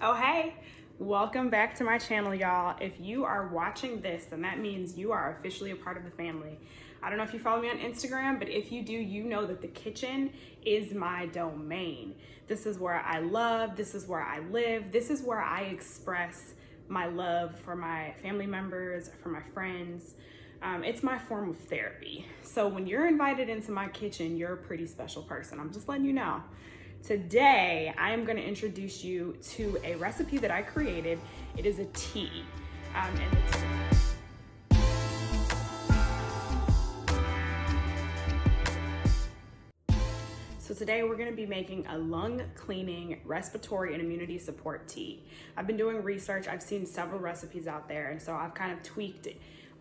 Oh, hey, welcome back to my channel, y'all. If you are watching this, then that means you are officially a part of the family. I don't know if you follow me on Instagram, but if you do, you know that the kitchen is my domain. This is where I love, this is where I live, this is where I express my love for my family members, for my friends. It's my form of therapy. So when you're invited into my kitchen, you're a pretty special person. I'm just letting you know. Today, I am going to introduce you to a recipe that I created. It is a tea. So today we're going to be making a lung cleaning, respiratory, and immunity support tea. I've been doing research. I've seen several recipes out there, and so I've kind of tweaked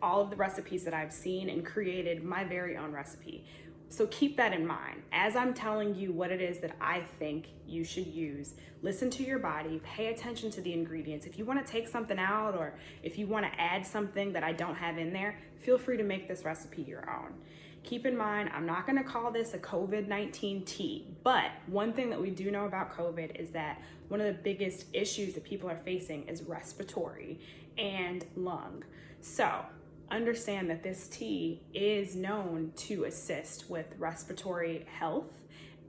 all of the recipes that I've seen and created my very own recipe. So keep that in mind. As I'm telling you what it is that I think you should use, listen to your body, pay attention to the ingredients. If you want to take something out or if you want to add something that I don't have in there, feel free to make this recipe your own. Keep in mind, I'm not going to call this a COVID-19 tea, but one thing that we do know about COVID is that one of the biggest issues that people are facing is respiratory and lung. So understand that this tea is known to assist with respiratory health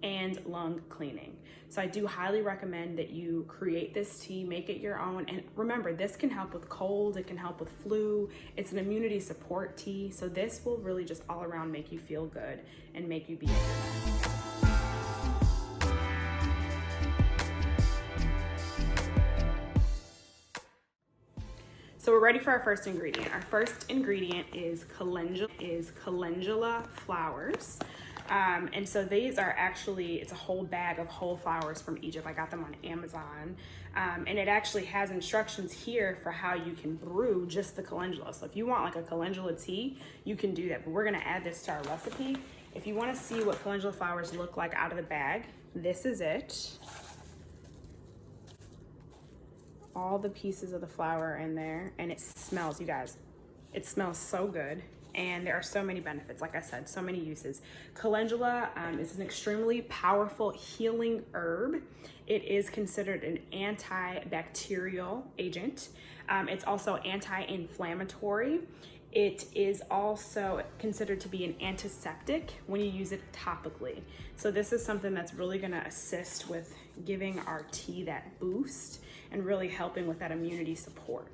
and lung cleaning. So I do highly recommend that you create this tea, make it your own. And remember, this can help with cold, it can help with flu. It's an immunity support tea. So this will really just all around make you feel good and make you be at your best. So we're ready for our first ingredient. Our first ingredient is calendula flowers. And so these are actually, it's a whole bag of whole flowers from Egypt. I got them on Amazon. And it actually has instructions here for how you can brew just the calendula. So if you want like a calendula tea, you can do that. But we're gonna add this to our recipe. If you wanna see what calendula flowers look like out of the bag, this is it. All the pieces of the flower in there, and it smells, you guys, it smells so good. And there are so many benefits, like I said, so many uses. Calendula is an extremely powerful healing herb. It is considered an antibacterial agent. It's also anti-inflammatory. It is also considered to be an antiseptic when you use it topically. So this is something that's really gonna assist with giving our tea that boost and really helping with that immunity support.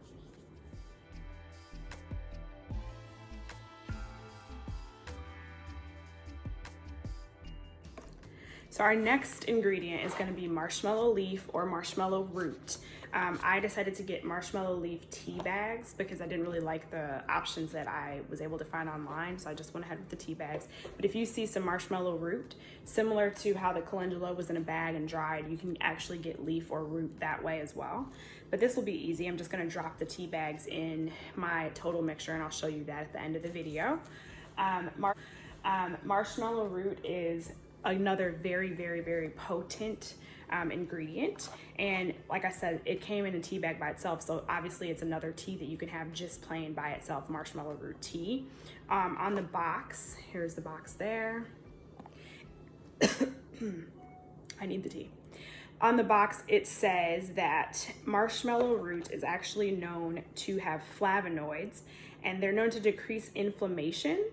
So our next ingredient is going to be marshmallow leaf or marshmallow root. I decided to get marshmallow leaf tea bags because I didn't really like the options that I was able to find online, so I just went ahead with the tea bags. But if you see some marshmallow root, similar to how the calendula was in a bag and dried, you can actually get leaf or root that way as well. But this will be easy. I'm just going to drop the tea bags in my total mixture, and I'll show you that at the end of the video. Marshmallow root is another very, very, very potent ingredient. And like I said, it came in a tea bag by itself. So obviously it's another tea that you can have just plain by itself, marshmallow root tea. On the box, here's the box there. I need the tea. On the box, it says that marshmallow root is actually known to have flavonoids, and they're known to decrease inflammation,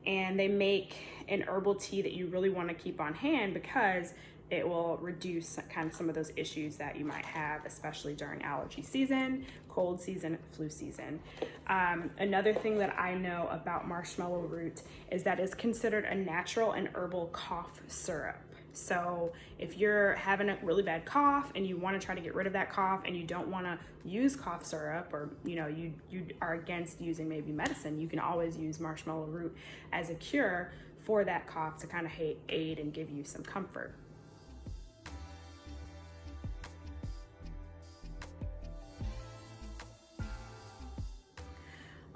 and they make an herbal tea that you really want to keep on hand because it will reduce kind of some of those issues that you might have, especially during allergy season, cold season, flu season. Another thing that I know about marshmallow root is that it's considered a natural and herbal cough syrup. So if you're having a really bad cough and you want to try to get rid of that cough and you don't want to use cough syrup, or you are against using maybe medicine, you can always use marshmallow root as a cure for that cough to kind of aid and give you some comfort.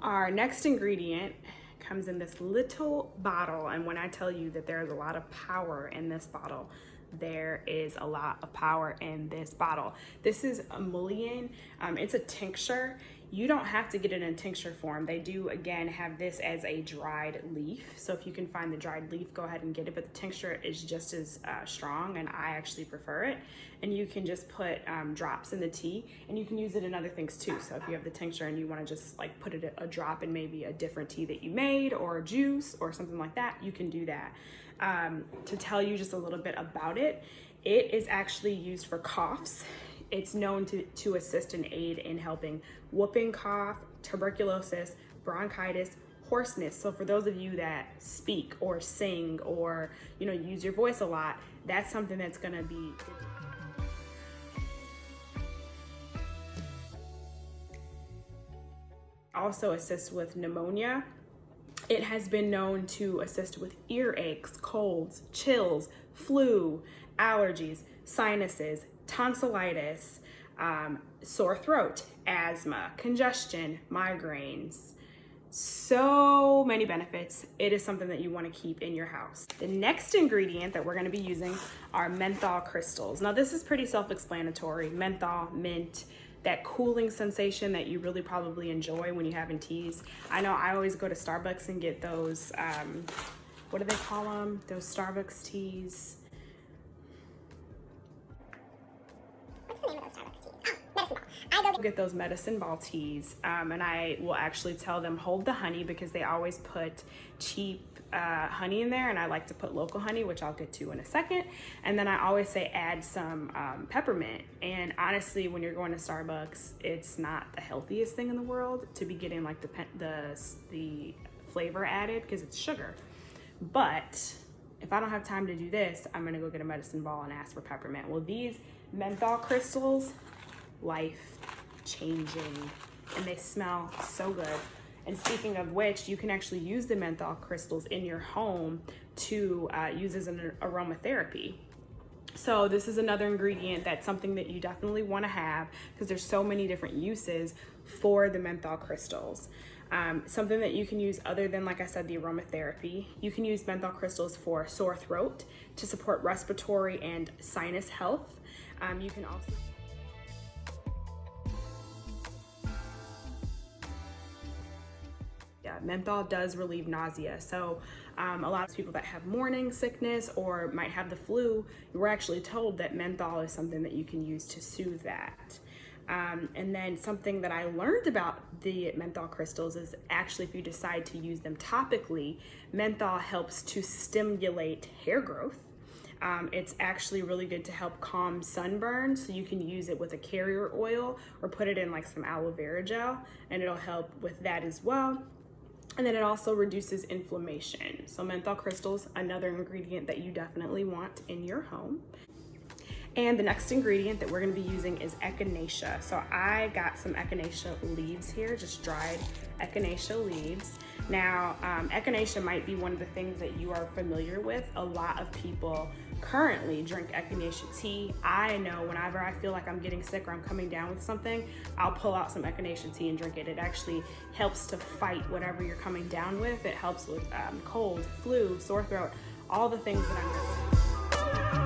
Our next ingredient comes in this little bottle, and when I tell you that there's a lot of power in this bottle, there is a lot of power in this bottle. This is a mullein. It's a tincture. You don't have to get it in tincture form. They do, again, have this as a dried leaf. So if you can find the dried leaf, go ahead and get it. But the tincture is just as strong, and I actually prefer it. And you can just put drops in the tea, and you can use it in other things too. So if you have the tincture and you want to just like put it a drop in maybe a different tea that you made or a juice or something like that, you can do that. To tell you just a little bit about it, it is actually used for coughs. It's known to assist and aid in helping whooping cough, tuberculosis, bronchitis, hoarseness. So for those of you that speak or sing or, you know, use your voice a lot, that's something that's gonna be. Also assists with pneumonia. It has been known to assist with earaches, colds, chills, flu, allergies, sinuses, tonsillitis, sore throat, asthma, congestion, migraines. So many benefits. It is something that you want to keep in your house. The next ingredient that we're going to be using are menthol crystals. Now this is pretty self-explanatory. Menthol, mint, that cooling sensation that you really probably enjoy when you're having teas. I know I always go to Starbucks and get those, what do they call them? Those Starbucks teas. Get those medicine ball teas, and I will actually tell them hold the honey because they always put cheap honey in there, and I like to put local honey, which I'll get to in a second. And then I always say add some peppermint. And honestly, when you're going to Starbucks, it's not the healthiest thing in the world to be getting like the flavor added because it's sugar. But if I don't have time to do this, I'm gonna go get a medicine ball and ask for peppermint. Well, these menthol crystals, life changing, and they smell so good. And speaking of which, you can actually use the menthol crystals in your home to use as an aromatherapy. So this is another ingredient that's something that you definitely want to have because there's so many different uses for the menthol crystals. Something that you can use other than, like I said, the aromatherapy. You can use menthol crystals for sore throat to support respiratory and sinus health. You can also menthol does relieve nausea. So a lot of people that have morning sickness or might have the flu, we're actually told that menthol is something that you can use to soothe that. And then something that I learned about the menthol crystals is actually if you decide to use them topically, menthol helps to stimulate hair growth. It's actually really good to help calm sunburn, so you can use it with a carrier oil or put it in like some aloe vera gel, and it'll help with that as well. And then it also reduces inflammation. So menthol crystals, another ingredient that you definitely want in your home. And the next ingredient that we're gonna be using is Echinacea. So I got some Echinacea leaves here, just dried Echinacea leaves. Now, Echinacea might be one of the things that you are familiar with. A lot of people currently drink Echinacea tea. I know whenever I feel like I'm getting sick or I'm coming down with something, I'll pull out some Echinacea tea and drink it. It actually helps to fight whatever you're coming down with. It helps with cold, flu, sore throat, all the things that I'm